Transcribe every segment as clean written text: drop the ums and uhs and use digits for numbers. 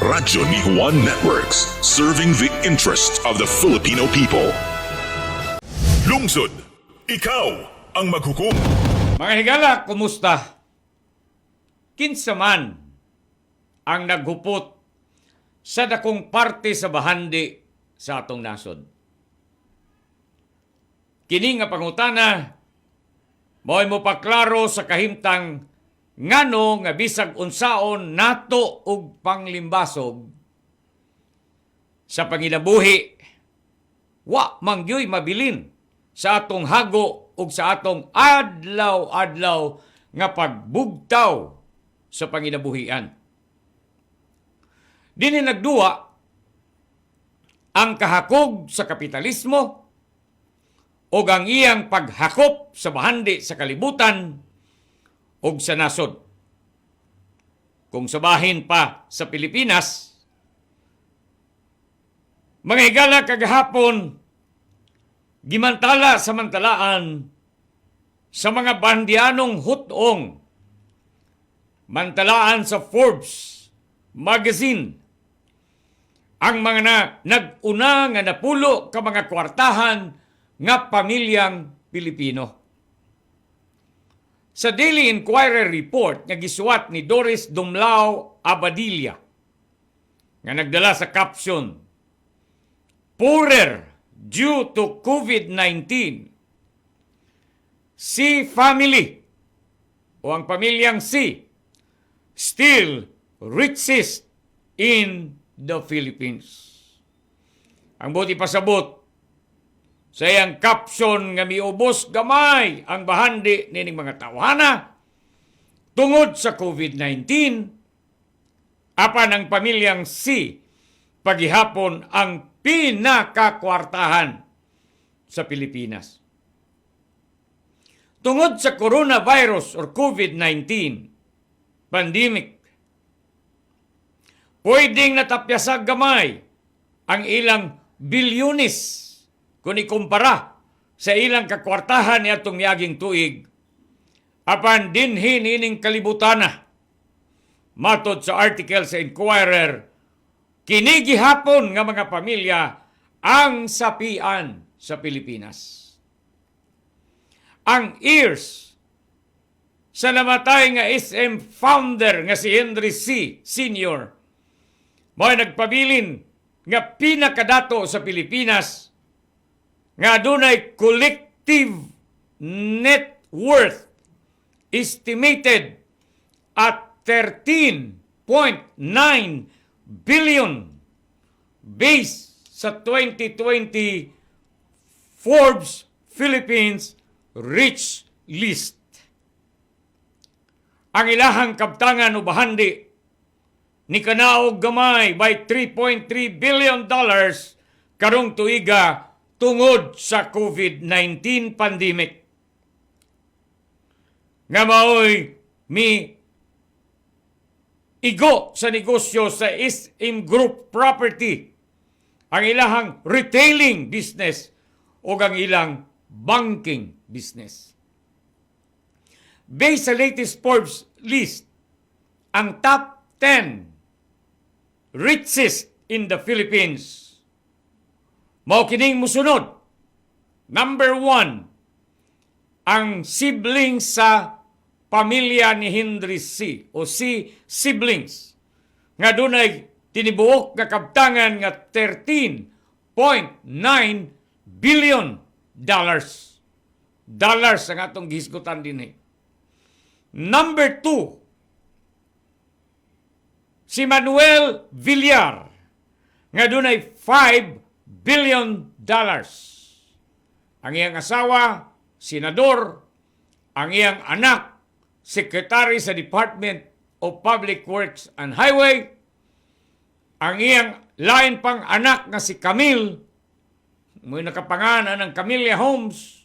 Radyo ni Juan Networks, serving the interest of the Filipino people. Lungsod, ikaw ang maghukom. Mga higala, kumusta? Kinsa man ang naghupot sa dakong parte sa bahandi sa atong nasod. Kini nga pangutana, mo'y mo paklaro sa kahimtang ngano nga bisag unsaon nato og panglimbasog sa panginabuhi, wa mangyoy mabilin sa atong hago ug sa atong adlaw-adlaw nga pagbugtaw sa panginabuhian. Dini nagduwa ang kahakog sa kapitalismo o ang iyang paghakop sa bahandi sa kalibutan o sa nasod. Kung sabahin pa sa Pilipinas, mga higala kagahapon, gimantala samantalaan sa mga bandianong hutong, mantalaan sa Forbes magazine, ang mga nag-una nga napulo ka mga kwartahan nga pamilyang Pilipino. Sa Daily Inquirer report nga gisuwat ni Doris Dumlao Abadilla nga nagdala sa caption, "Poorer due to COVID-19, C family o ang pamilyang C still richest in the Philippines." Ang buti pasabot sa iyang caption nga miubos gamay ang bahandi nining mga tawhana tungod sa COVID-19, apan ang pamilyang C paghihapon ang pinakakwartahan sa Pilipinas. Tungod sa coronavirus or COVID-19 pandemic, pwedeng natapyasag gamay ang ilang bilyones kung ikumpara sa ilang kakwartahan ni atong miaging tuig, apan dinhin ining kalibutana. Matod sa article sa Inquirer, kini gihapon nga mga pamilya ang sapian sa Pilipinas. Ang ears sa namatay nga SM founder nga si Henry C. Sr. mo'y nagpabilin nga pinakadato sa Pilipinas nga adunay collective net worth estimated at 13.9 billion based sa 2020 Forbes Philippines Rich List. Ang ilahang kabtangan o bahandi ni kanaog gamay by $3.3 billion karong tuiga tungod sa COVID-19 pandemic. Nga maoy mi igo sa negosyo sa SM Group Property, ang ilahang retailing business o ang ilang banking business. Based sa latest Forbes list, ang top 10 richest in the Philippines, mao kining musunod. Number 1, ang siblings sa pamilya ni Henry C. o C. siblings nga dunay tinibuok nga kabtangan nga $13.9 billion. Dollars ang atong gihisgutan din eh. Number 2, si Manuel Villar nga dunay $5 billion. Ang iyang asawa, senador, ang iyang anak, sekretary sa Department of Public Works and Highway, ang iyang lain pang anak nga si Camille, may nakapangalan ng Camilla Homes,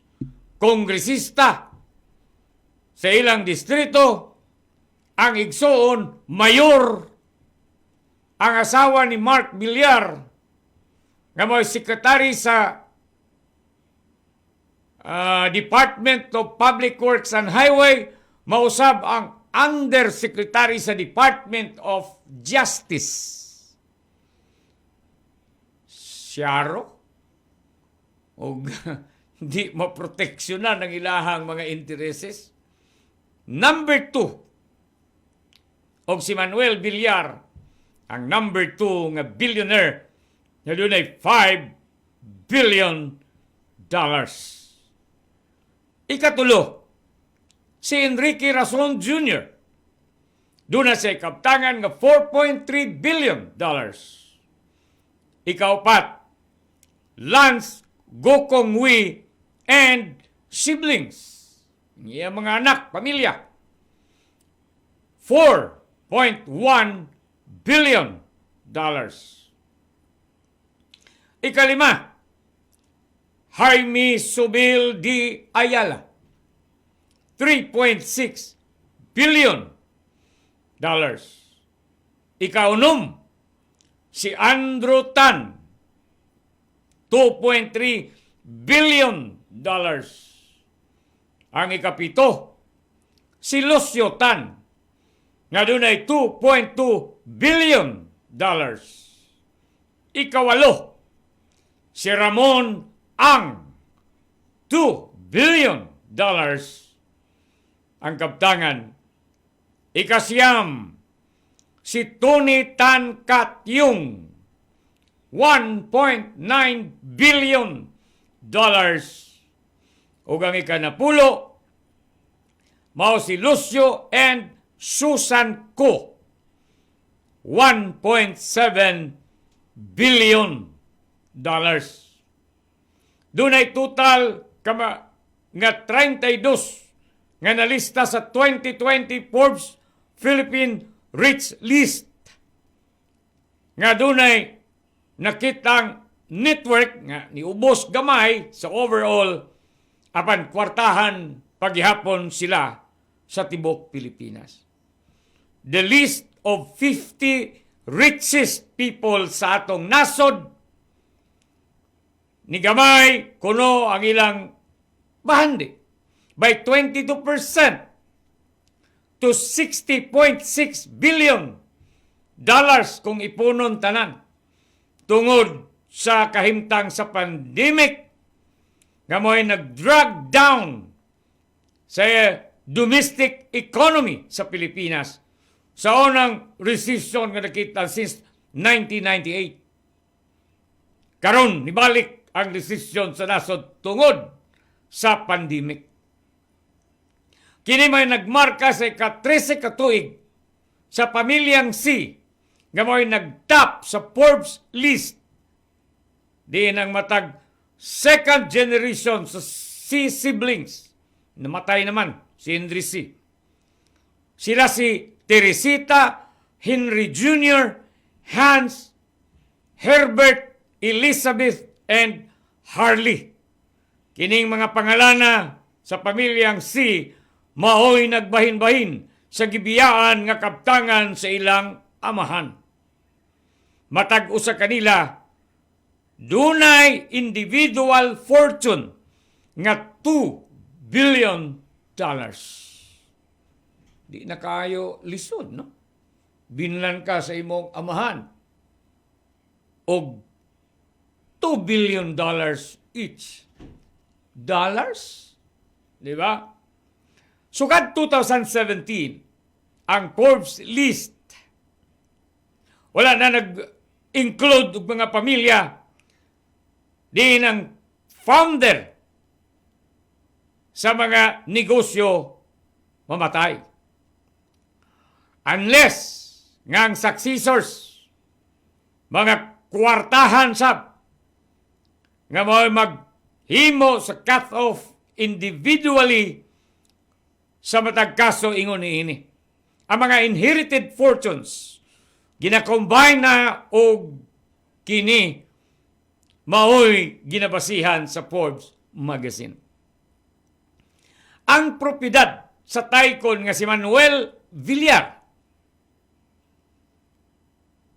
kongresista sa ilang distrito, ang igsoon, mayor, ang asawa ni Mark Villar, nga may sekretary sa Department of Public Works and Highway, mausab ang Undersecretary sa Department of Justice. siyaro o di maproteksyonan ng ilahang mga intereses. Number 2, og si Manuel Villar, ang number 2 nga billionaire na doon ay $5 billion. Ikatulo, si Enrique Razon Jr. Doon na siya kaptangan nga $4.3 billion. Ikaapat, Lance Gokongwei and siblings. Iya mga anak, pamilya. $4.1 billion. Ikalima, Jaime Subil de Ayala, $3.6 billion. Ikaunom, si Andrew Tan, $2.3 billion. Ang ikapito, si Lucio Tan, nga doon ay $2.2 billion. Ikawalo, si Ramon Ang, $2 billion ang kaptangan. Ikasyam, si Tony Tan Kat Yung, $1.9 billion. Ug ang ikanapulo, mao si Lucio and Susan Ko, $1.7 billion. Dunay total nga 32 nga nalista sa 2020 Forbes Philippine Rich List. Nga dunay nakitang network nga niubos gamay sa overall apan kwartahan paghihapon sila sa tibok Pilipinas. The list of 50 richest people sa atong nasod ni gamay kuno ang ilang bahandi by 22% to $60.6 billion kung ipunon tanan tungod sa kahimtang sa pandemic nga mo'y nag-drag down sa domestic economy sa Pilipinas sa unang recession nga nakita since 1998. Karon nibalik ang recession sa nasod tungod sa pandemic. Kini may nagmarka sa ika-13 katuig sa pamilyang C nga mo'y nagtap sa Forbes list. Di nang matag second generation sa C siblings. Namatay naman si Henry C. Sila si Teresita, Henry Jr., Hans, Herbert, Elizabeth, and Harley. Kining mga pangalana sa pamilyang C maoy nagbahin-bahin sa gibiyaan nga kaptangan sa ilang amahan. Matag usa kanila dunay individual fortune nga $2 billion. Di na kayo lisod, no? Binlan ka sa imong amahan og $2 billion each. Dollars? Di ba? Sukad 2017, ang Forbes list, wala na nag-include og mga pamilya di ng founder sa mga negosyo mamatay. Unless nga ang successors, mga kwartahan sab, nga mo'y maghimo sa cut-off individually sa matag kaso ingon niini. Ang mga inherited fortunes, gina-combine na o kini maoy ginabasihan sa Forbes magazine. Ang propiedad sa tycoon nga si Manuel Villar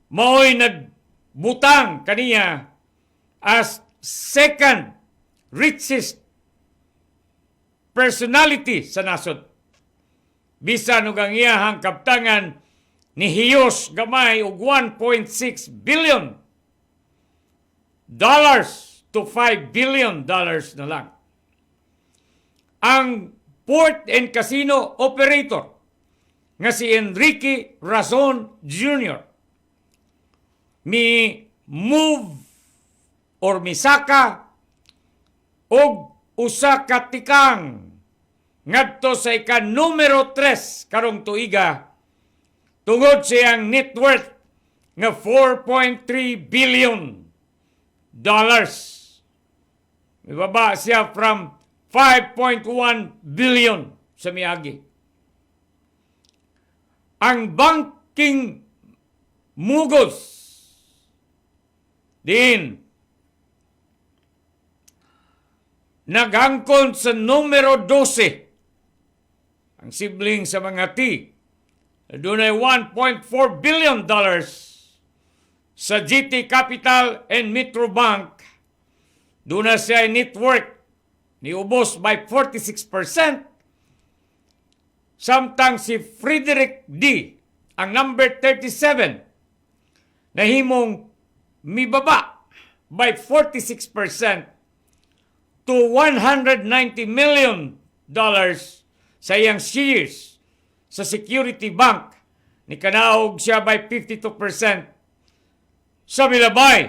maoy nagbutang kaniya as second richest personality sa nasod. Bisan ug ang iyahang kaptangan ni hiyos gamay og $1.6 billion. to $5 billion na lang. Ang port and casino operator nga si Enrique Razon Jr. move or misaka og usa ka tikang ngadto sa ika numero 3 karong tuiga tungod sa iyang net worth nga $4.3 billion. Ibaba siya from 5.1 billion sa miagi. Ang banking moguls din naghangkon sa numero 12 ang sibling sa mga T. Doon ay $1.4 billion sa GT Capital and Metro Bank. Doon na siya net worth ni ubos by 46%. Samtang si Frederick D, ang number 37, nahimong mibaba by 46% to $190 million sa iyang shares sa Security Bank. Nikanaog siya by 52% sa milabay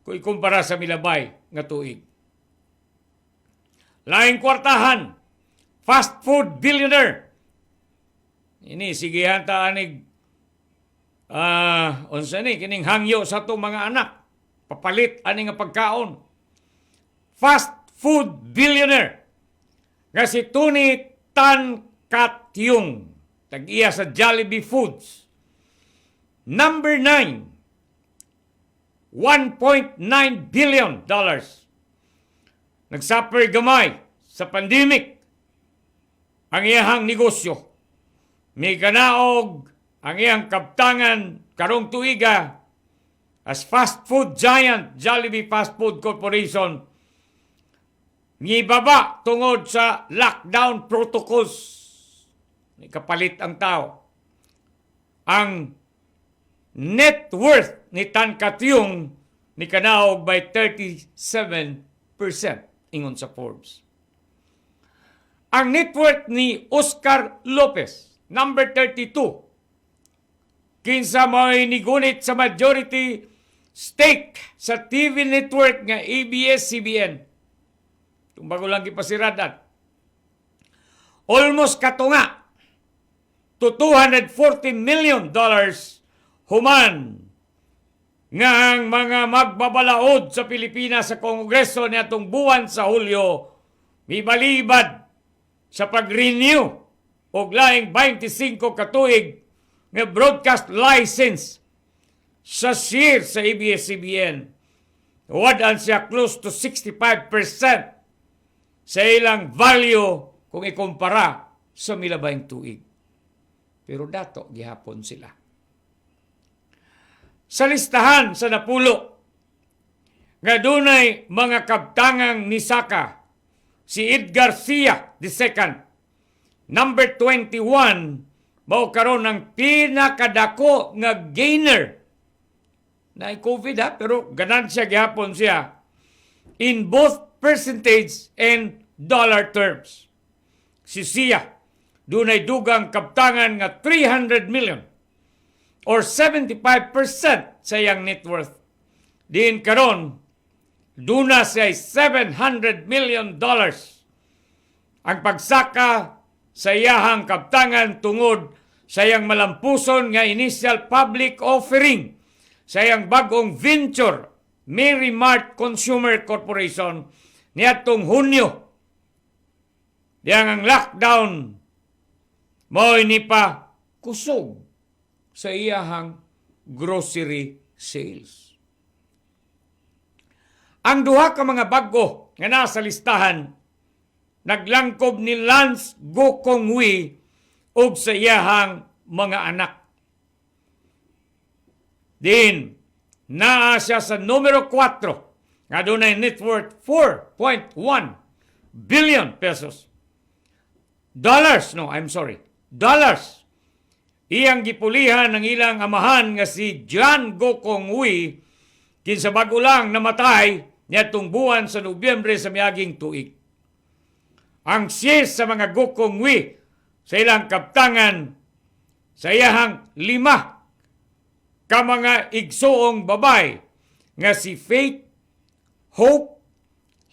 kung ikumpara sa milabay nga tuig. Laing kwartahan, fast food billionaire. Ini sige hanta anig unsa ni kining hangyo sa itong mga anak. Papalit ani nga pagkaon. Fast food billionaire nga si Tony Tan Cat Yung, tag-iya sa Jollibee Foods. Number 9, $1.9 billion. Nagsuffer gamay sa pandemic ang iyahang negosyo. May kanaog ang iyang kaptangan karong tuiga as fast food giant Jollibee Fast Food Corporation. Ngibaba tungod sa lockdown protocols. May kapalit ang tao. Ang net worth ni Tan Katyung ni kanaog by 37% ingon sa Forbes. Ang net worth ni Oscar Lopez, number 32, kinsa may nigunit sa majority stake sa TV network nga ABS-CBN. Itong bago lang kipasiradan. Almost katunga to $240 million human nga ang mga magbabalaod sa Pilipinas sa Kongreso niatong buwan sa Hulyo mibalibad sa pag-renew og laing 25 katuig nga broadcast license sa share sa ABS-CBN. Wadan siya close to 65% sa ilang value kung ikumpara sa milabayng tuig. Pero dato gihapon sila. Sa listahan sa napulo nga dunay mga kabtangang nisaka si Edgar Sia II, number 21, mao karon ang pinakadako nga gainer na COVID pero ganansya gihapon siya in both percentage and dollar terms. Si Sia dunay dugang kabtangan nga 300 million or 75% sa iyang net worth. Diin karon duna siya $700 million ang pagsaka sa iyahang kabtangan tungod sa iyang malampuson nga initial public offering sa iyang bagong venture Mary Mart Consumer Corporation niadtong Hunyo. Diyang ang lockdown mo ni pa kusog sa iyahang grocery sales. Ang duha ka mga bago nga nasa listahan naglangkob ni Lance Gokongwei ug sa iyahang mga anak. Din naa siya sa numero 4 nga dunay net worth 4.1 billion pesos. Dollars. Iyang gipulihan ng ilang amahan nga si John Gokongwei kinsa bag-o lang namatay niadtong buwan sa Nobyembre sa miaging tuig. Ang siyes sa mga gukongwi sa ilang kaptangan sa iyahang 5 ka mga igsoong babay nga si Faith, Hope,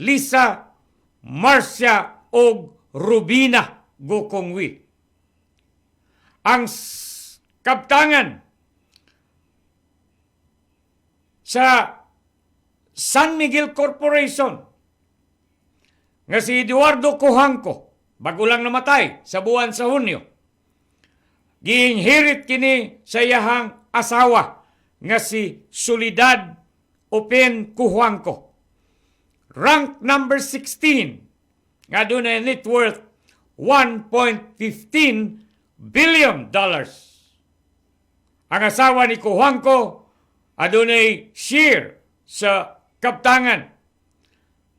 Lisa, Marcia o Rubina gukongwi. Ang kaptangan sa San Miguel Corporation nga si Eduardo Cojanco, bago lang namatay sa buwan sa Hunyo. Giinherit kini sa iyahang asawa nga si Soledad Open Cojanco. Rank number 16 nga dunay net worth $1.15 billion. Ang asawa ni Cojanco adunay share sa kaptangan.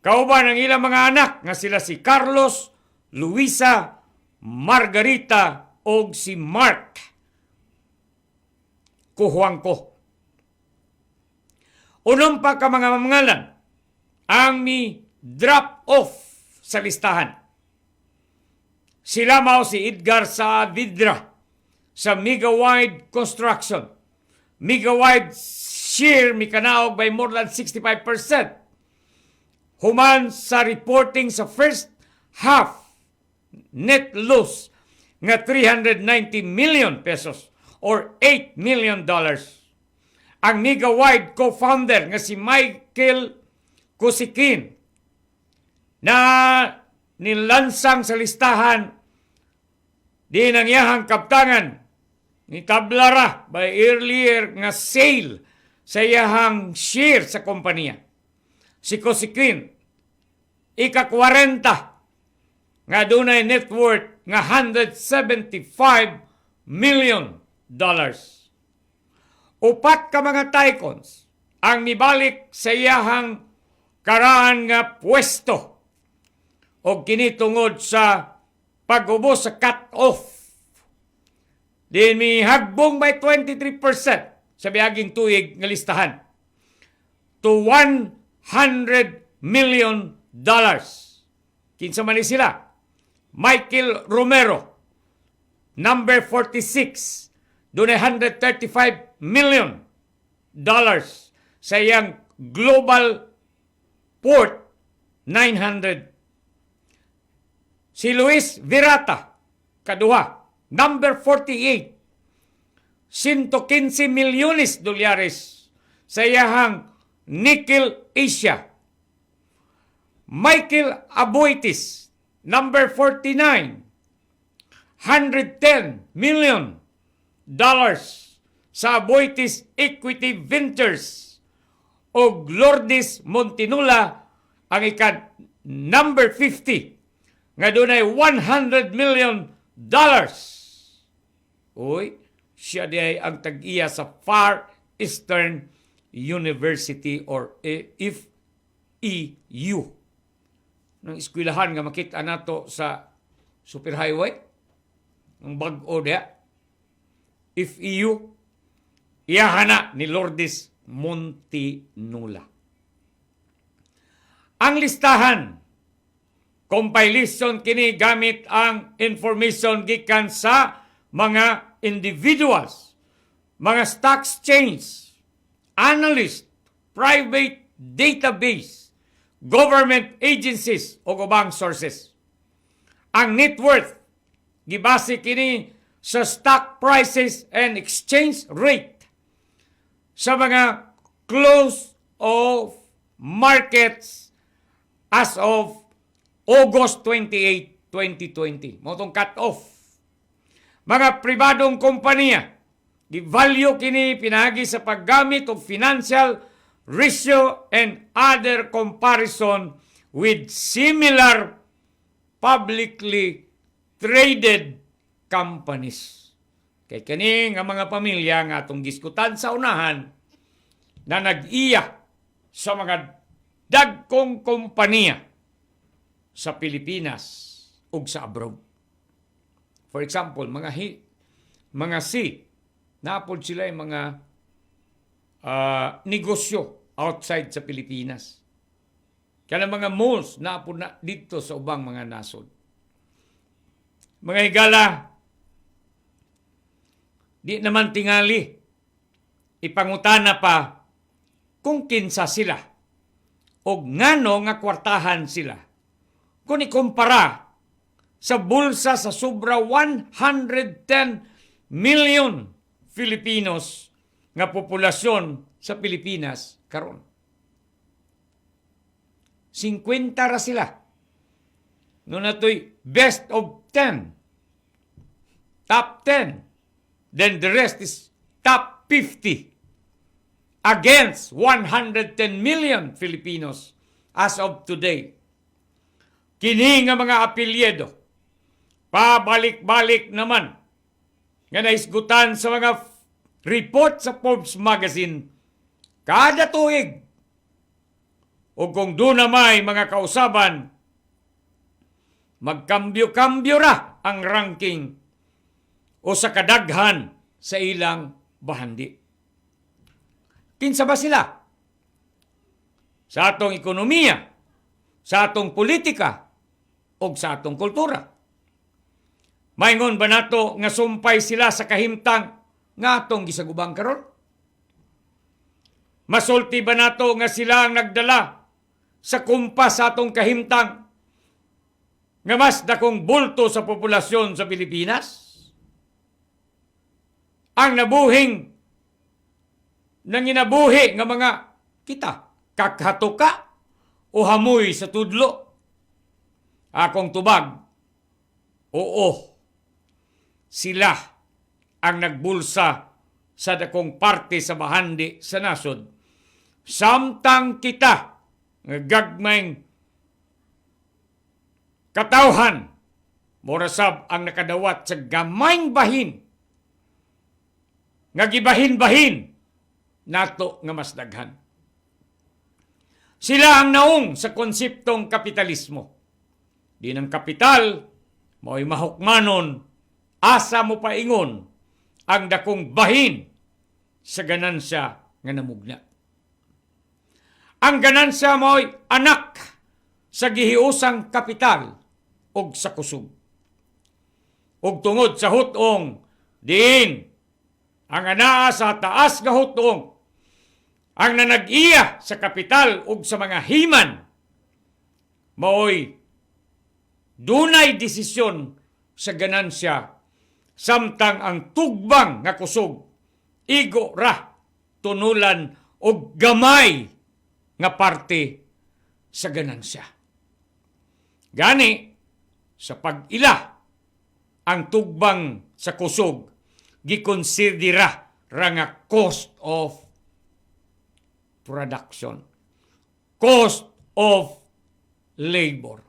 Kauban ang ilang mga anak nga sila si Carlos, Luisa, Margarita o si Mark Cojanco. Unom pa ka mga mangalan ang mi drop off sa listahan. Sila mao si Edgar Saavedra sa Megawide Construction. Megawide share mi kanaog by more than 65%. Human sa reporting sa first half net loss nga 390 million pesos or $8 million. Ang Megawide co-founder nga si Michael Kusikin na nilansang sa listahan di nang iyahang kaptangan ni tablara by earlier nga sale sa iyahang share sa kompanya. Si Kusikin, ika-40 nga dunay net worth nga $175 million. Upat ka mga tycoons ang nibalik sa iyahang karaan nga pwesto o kinitungod sa pag-ubos sa cut-off. Din mi hagbong by 23% sa biaging tuig nga listahan to $100 million. Kinsa man ni sila? Michael Romero, number 46, dunay $135 million sa iyang global port 900. Si Luis Virata, kaduha, number 48, $115 milyones sa iyahang Nickel Asia. Michael Aboitis, number 49, $110 million sa Aboitis Equity Ventures. O Lourdes Montinula, ang number 50, nga dunay $100 million. Uy, siya di ang tag-iya sa Far Eastern University or FEU. Nang eskwelahan nga makita nato sa Superhighway, ang bag-o diya, FEU, iyahana ni Lourdes Montinula. Ang listahan, compilation kini gamit ang information gikan sa mga individuals, mga stock exchange, analyst, private database, government agencies o ubang sources. Ang net worth gibase kini sa stock prices and exchange rate sa mga close of markets as of August 28, 2020. Motong cut-off. Mga pribadong kompanya, gi-value kini pinagi sa paggamit of financial ratio and other comparison with similar publicly traded companies. Kay kani nga mga pamilya nga atong giskutan sa unahan na nag-iya sa mga dagkong kompanya sa Pilipinas ug sa abroad. For example, mga napod sila yung mga negosyo outside sa Pilipinas. Kaya mga malls na po na dito sa ubang mga nasod. Mga higala, di naman tingali, ipangutana pa kung kinsa sila o ngano nga kwartahan sila. Kung ikumpara sa bulsa sa sobra 110 million Filipinos nga populasyon sa Pilipinas karon. 50 ra sila. No natoy best of 10. Top 10. Then the rest is top 50. Against 110 million Filipinos as of today. Kini nga mga apelyido, pabalik-balik naman nga naisgutan sa mga report sa Forbes magazine kada tuig. O kung doon na may mga kausaban, magkambyo-kambyo ra ang ranking o sa kadaghan sa ilang bahandi. Kinsa ba sila? Sa atong ekonomiya, sa atong politika, o sa atong kultura. Maingon ba nato nga sumpay sila sa kahimtang nga atong gisagubang karon? Masulti ba nato nga sila ang nagdala sa kumpas sa atong kahimtang nga mas dakong bulto sa populasyon sa Pilipinas? Ang nabuhing nanginabuhi nga mga kita, kakhatuka o hamoy sa tudlo? Akong tubag, oo, sila ang nagbulsa sa dakong parte sa bahandi sa nasod. Samtang kita nga gagmayng katawhan, morasab ang nakadawat sa gamayng bahin, nga gibahin-bahin nato nga mas daghan. Sila ang naong sa konseptong kapitalismo. Di ng kapital, mo'y mahukmanon, asa mo paingon ang dakong bahin sa ganansya nga namugna. Ang ganansya mo'y anak sa gihiusang kapital o sa kusog. Ug tungod sa hutong, diin ang anaa sa taas nga hutong, ang nanag-iya sa kapital ug sa mga himan, mo'y dunay desisyon sa ganansya, samtang ang tugbang nga kusog, igo ra, tunulan o gamay nga parte sa ganansya. Gani, sa pag-ila, ang tugbang sa kusog, gikonsidera ra nga cost of production, cost of labor,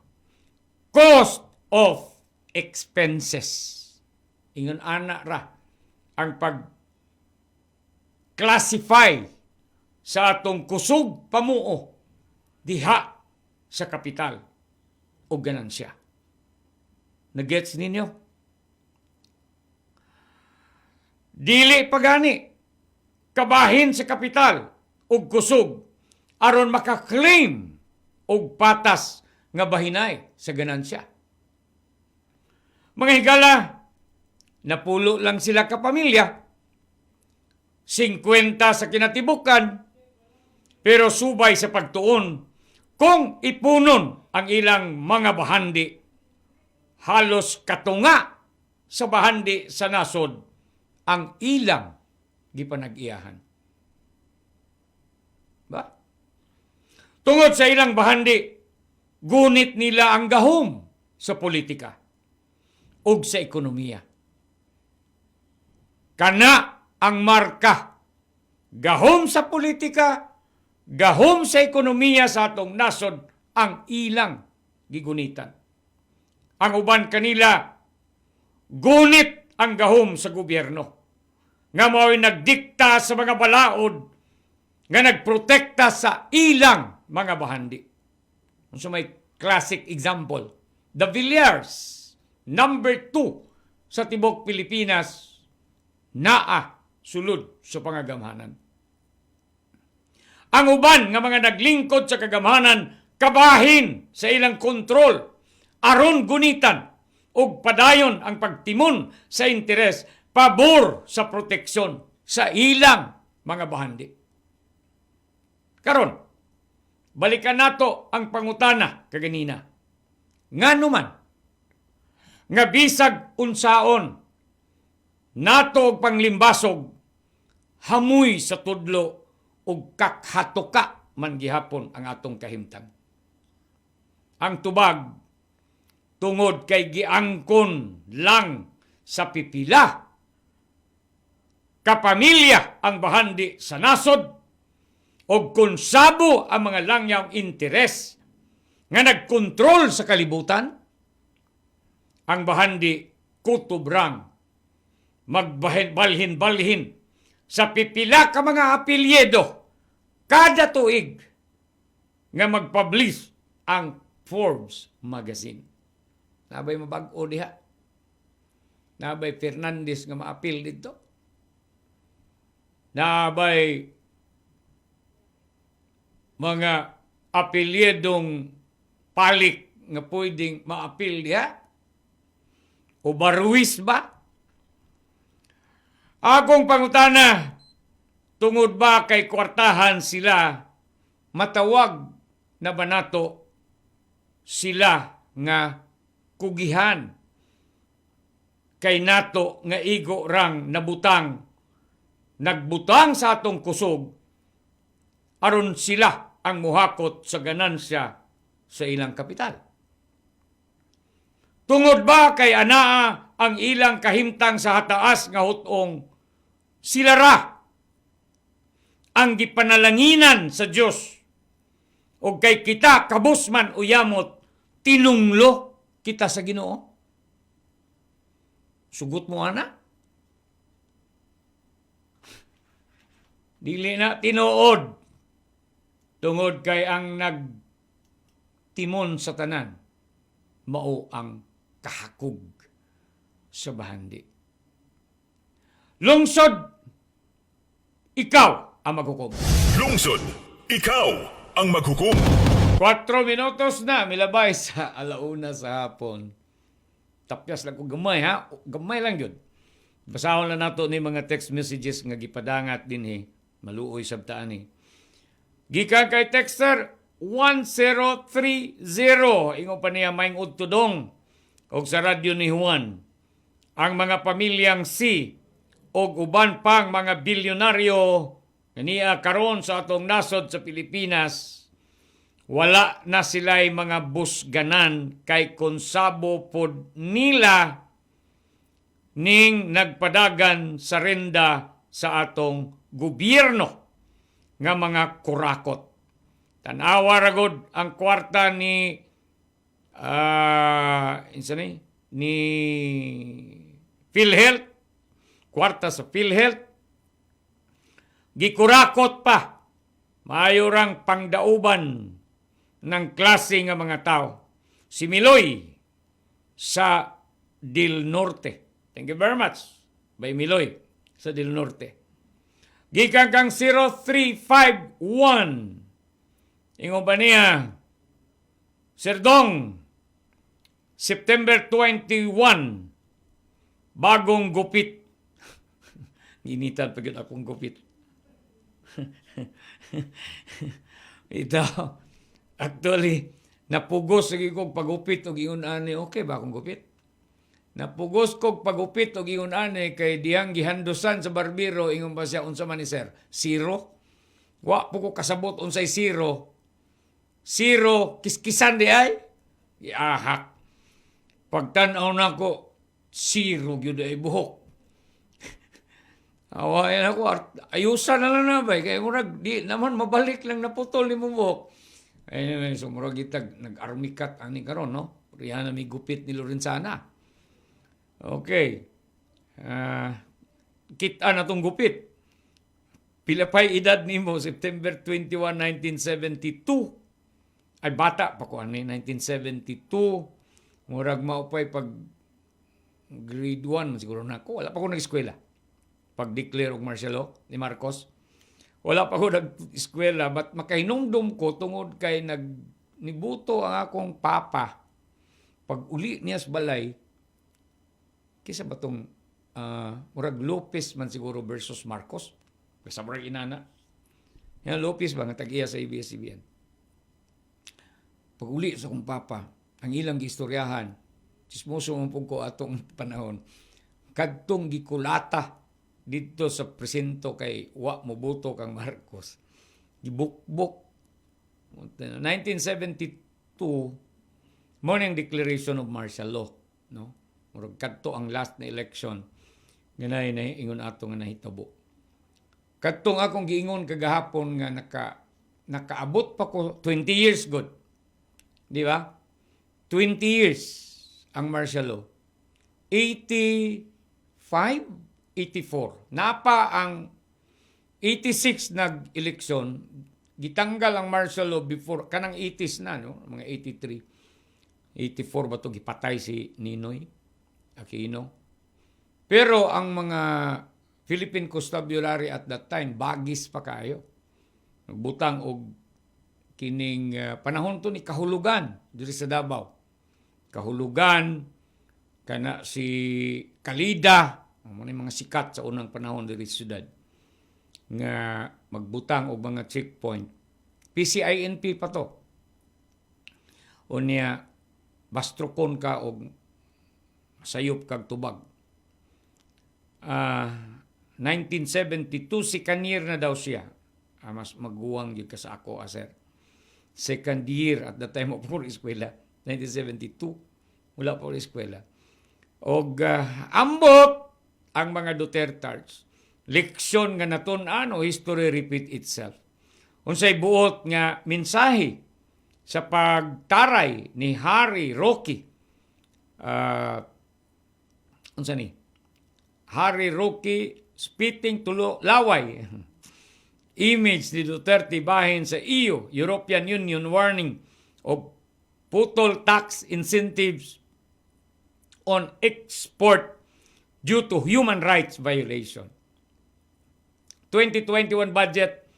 cost of expenses. Ingon ana ra ang pag-classify sa atong kusog pamuo diha sa kapital o ganansya. Nagets ninyo? Dili pagani kabahin sa kapital ug kusog aron makaklaim og patas nga bahinay sa ganansya. Mga higala, napulo lang sila ka pamilya, 50 sa kinatibukan, pero subay sa pagtuon kung ipunon ang ilang mga bahandi, halos katunga sa bahandi sa nasod ang ilang gipanag-iyahan. Ba? Tungod sa ilang bahandi, gunit nila ang gahom sa politika ug sa ekonomiya. Kana ang marka, gahom sa politika, gahom sa ekonomiya sa atong nasod ang ilang gigunitan. Ang uban kanila, gunit ang gahom sa gobyerno nga mao'y nagdikta sa mga balaod nga nagprotekta sa ilang mga bahandi. So may classic example, the Villiers, number 2 sa tibok Pilipinas, naa sulod sa pangagamhanan. Ang uban nga mga naglingkod sa kagamahanan kabahin sa ilang kontrol aron gunitan ug padayon ang pagtimon sa interes pabor sa proteksyon sa ilang mga bahandi. Karon, balikan nato ang pangutana kaganina. Ngano man nga bisag unsaon nato og panglimbasog hamoy sa tudlo ug kakhatoka man gihapon ang atong kahimtang. Ang tubag tungod kay giangkon lang sa pipila kapamilya ang bahandi sa nasod ug konsabo ang mga langyawng interes nga nagkontrol sa kalibutan, ang bahandi kutobrang magbalhin-balhin sa pipila ka mga apelyido kada tuig nga magpublish ang Forbes magazine. Nabay mabag-o diha. Nabay Fernandez nga maapil dito. Nabay mga apelyedong palik nga pwedeng maapil diha. O Baruis ba? Akong pangutana, tungod ba kay kwartahan sila, matawag na ba nato sila nga kugihan kay nato nga igo rang nagbutang sa atong kusog aron sila ang muhakot sa ganansya sa ilang kapital. Tungod ba kay anaa ang ilang kahimtang sa hataas nga hutong sila ra ang gipanalanginan sa Dios o kay kita kabusman uyamot tinunglo kita sa Ginoo? Sugot mo ana? Dili na tinuod tungod kay ang nagtimon sa tanan mao ang kahakog sa bahandi. Lungsod, ikaw ang maghukom. Lungsod, ikaw ang maghukom. 4 minutos na, milabay sa 1:00 sa hapon. Tapyas lang ko gamay ha, gamay lang yun. Basahon na nato ni mga text messages nga gipadangat din maluoy sabtaan Gikan kay texter 1030, ingo pa niya maing udtudong og sa radyo ni Juan. Ang mga pamilyang si og uban pang mga bilyonaryo niya karon sa atong nasod sa Pilipinas, wala na sila'y mga busganan kay konsabo pod nila ning nagpadagan sa renda sa atong gobyerno nga mga kurakot. Tanawa ragod ang kwarta ni PhilHealth, kwarta sa PhilHealth, gikurakot pa, mayurang pangdauban ng klase nga mga tao. Si Miloy sa Del Norte. Thank you very much. By Miloy sa Del Norte. Gikan kang 0351. Ingon ba niya, Sir Dong, September 21, bagong gupit. Ginitan pa yun akong gupit. Ito, actually, napugos lagi kong pagupit o giun-ani. Okay ba akong gupit? Napugos kong pagupit o giun-ani kay diyang gihandusan sa barbero. Ingon ba siya, unsa man ni sir? Zero? Wa po ko kasabot unsay zero. Zero, kiskisan di ay? Iahak. Pagtanaw na ko, zero yun ay buhok. Awayan ako, ayusan na lang na ba? Kaya murag, di naman mabalik lang naputol ni mo buhok. Anyway, so murag itag, nag-armikat ani karon no? Riyan na may gupit ni Lorenzana. Okay. Kita na tong gupit. Pila pa'y edad ni mo, September 21, 1972. Ay, bata pa ko, 1972. Murag maupay pag grade 1, siguro na ako. Wala pa ko nag-eskwela. Pag-declare og martial law ni Marcos. wala pa ko nag-eskwela, but makahinumdum ko tungod kay nibuto ang akong papa. Pag uli niya sa balay, kisa ba itong murag Lopez man siguro versus Marcos? Kasi murag inana. Yan Lopez ba, nga tag-iya sa ABS-CBN. Pag uli sa akong papa, ang ilang gistoryahan, chismoso mo ko atong panahon, kadtong gikulata dito sa presinto kay wa mobuto kang Marcos. Gibukbok. 1972, morning declaration of martial law. No? Murag kadto ang last na election. Ganay na ingon ato nga nahitabo. Kadtong akong giingon kagahapon nga nakaabot pa ko 20 years good. Di ba? 20 years ang martial law. 85, 84. Napa ang 86 nag-eleksyon, gitanggal ang martial law before, kanang 80s na, no? Mga 83. 84 ba ito, gipatay si Ninoy Aquino. Pero ang mga Philippine Constabulary at that time, bagis pa kayo. Nagbutang og kining panahon to ni Kahulugan diri sa Davao. Kahulugan, kana si Kalida, mga sikat sa unang panahon diri sa syudad nga magbutang og mga checkpoint. PCINP pa to. Unya bastrokon ka og sayop kag tubag. 1972 second year na daw siya. Mas maguwang gyud ka sa ako aser. Second year at the time of ko eskwela, 1972. Wala pa eskwela. Og ambot ang mga Dutertards. Leksyon nga natun-an o history repeat itself. Unsay buot nga mensahe sa pagtaray ni Harry Roque. Unsa ni? Harry Roque spitting tulo laway. Image ni Duterte bahin sa EU, European Union warning of putol tax incentives on export due to human rights violation. 2021 budget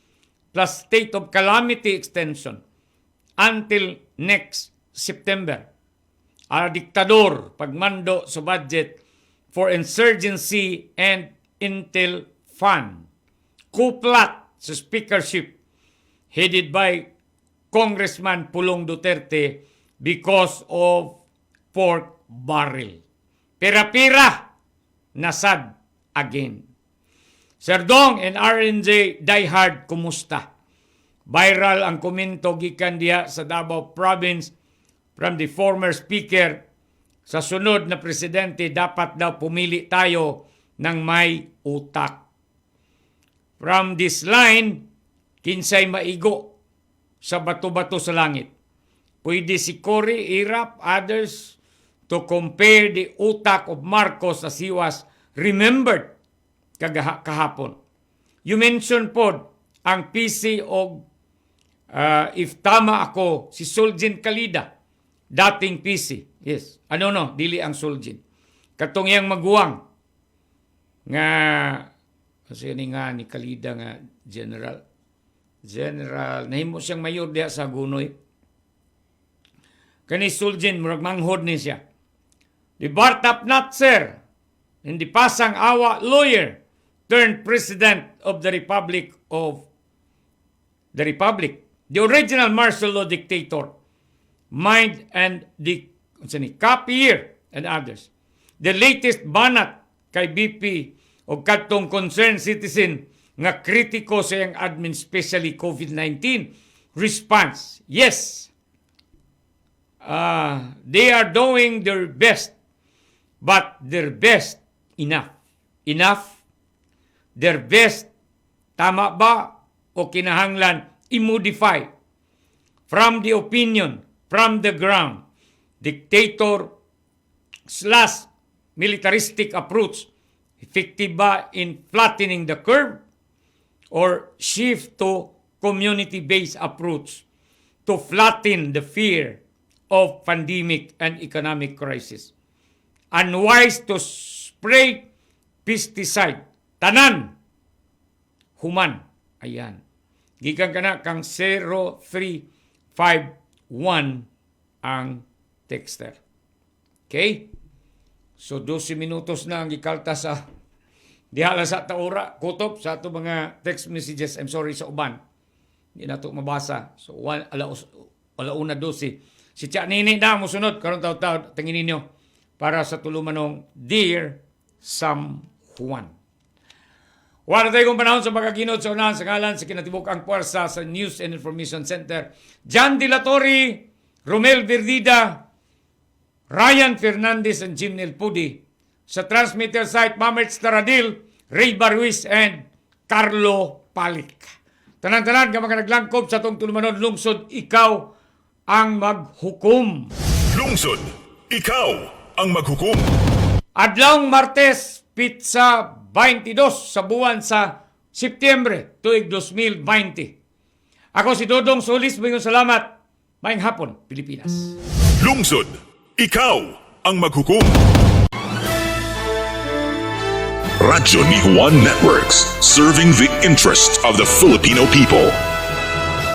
plus state of calamity extension until next September. Diktador pagmando sa budget for insurgency and intel fund. Kuplat sa speakership headed by Congressman Pulong Duterte because of pork barrel. Pira-pira nasad again. Sir Dong and RNJ diehard, kumusta? Viral ang komento gikan diha sa Davao Province from the former speaker. Sa sunod na presidente, dapat daw pumili tayo ng may utak. From this line, kinsay maigo sa bato-bato sa langit. Pwede si Cory, Irap, others to compare the utak of Marcos as he was remembered kahapon. You mentioned po ang PC o if tama ako, si Suljin Kalida, dating PC. Yes. No, dili ang Suljin. Katong yang maguwang nga kasi ni Kalida nga general, nahimo siyang mayor diha sa Gunoy. Kani Suljin, murag manghod ni siya. The Bartap Natser, hindi pasang awa lawyer, turned president of the Republic. The original martial law dictator, Mind and the Kapier and others. The latest banat kay BP o katong concerned citizen nga kritiko sa iyang admin, especially COVID-19 response. Yes, they are doing their best, but their best enough. Their best, tama ba o kinahanglan i-modify from the opinion, from the ground, dictator/militaristic approach, effective ba in flattening the curve or shift to community-based approach to flatten the fear of pandemic and economic crisis? Unwise to spray pesticide, tanan, human, Ayan. Gikan ka na kang 0351 ang texter. Okay? So 12 minutos na ang gikalta sa dihala sa taura, kutob sa ato mga text messages. I'm sorry sa uban. Hindi na ito mabasa. So, alauna 12. Si Tia Nini na musunod. Karoon taw-taw, tingin ninyo. Para sa tulumanong Dear Sam Juan. Wala tayo kong panahon sa pagkaginod sa unahan sa ngalan sa kinatibuk ang puwersa sa News and Information Center. Jan De La Torre, Romel Verdida, Ryan Fernandez and Jimnel Pudi. Sa transmitter site, Mamerts Taradil, Ray Barruiz and Carlo Palik. Tanan-tanan ka mga naglangkob sa itong tulumanon lungsod, ikaw ang maghukom. Lungsod, ikaw ang maghukom. Adlawng Martes, Pizza 22 sa buwan sa Setyembre, tuig 2020. Ako si Dodong Solis, mayong salamat. Maayong hapon, Pilipinas. Lungsod, ikaw ang maghukom. Radyo ni Juan Networks, serving the interest of the Filipino people.